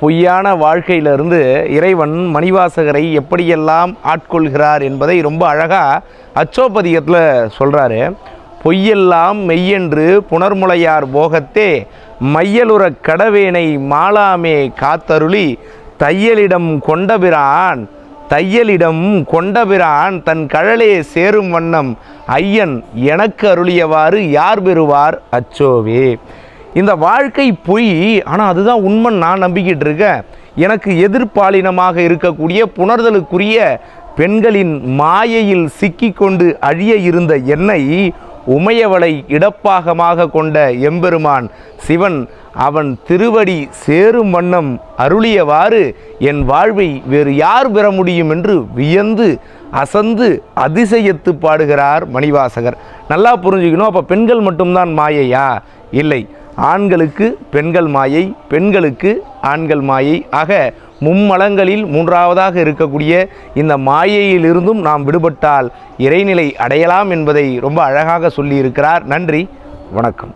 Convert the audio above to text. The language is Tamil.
பொய்யான வாழ்க்கையிலிருந்து இறைவன் மணிவாசகரை எப்படியெல்லாம் ஆட்கொள்கிறார் என்பதை ரொம்ப அழகாக அச்சோபதிகத்தில் சொல்கிறாரு. பொய்யெல்லாம் மெய்யென்று புனர்முளையார் போகத்தே மையலுறக் கடவேனை மாளாமே காத்தருளி தையலிடம் கொண்டபிரான் தன் கழலே சேரும் வண்ணம் ஐயன் எனக்கு அருளியவாறு யார் பெறுவார் அச்சோவே. இந்த வாழ்க்கை பொய், ஆனால் அதுதான் உண்மை நான் நம்பிக்கிட்டு இருக்கேன். எனக்கு எதிர்பாலினமாக இருக்கக்கூடிய புணர்தலுக்குரிய பெண்களின் மாயையில் சிக்கிக்கொண்டு அழிய இருந்த என்னை உமையவளை இடப்பாகமாக கொண்ட எம்பெருமான் சிவன் அவன் திருவடி சேரும் வண்ணம் அருளியவாறு என் வாழ்வை வேறு யார் பெற முடியும் என்று வியந்து அசந்து அதிசயத்து பாடுகிறார் மணிவாசகர். நல்லா புரிஞ்சுக்கணும். அப்போ பெண்கள் மட்டும்தான் மாயையா? இல்லை, ஆண்களுக்கு பெண்கள் மாயை, பெண்களுக்கு ஆண்கள் மாயை. ஆக மும்மலங்களில் மூன்றாவதாக இருக்கக்கூடிய இந்த மாயையிலிருந்தும் நாம் விடுபட்டால் இறைநிலை அடையலாம் என்பதை ரொம்ப அழகாக சொல்லியிருக்கிறார். நன்றி, வணக்கம்.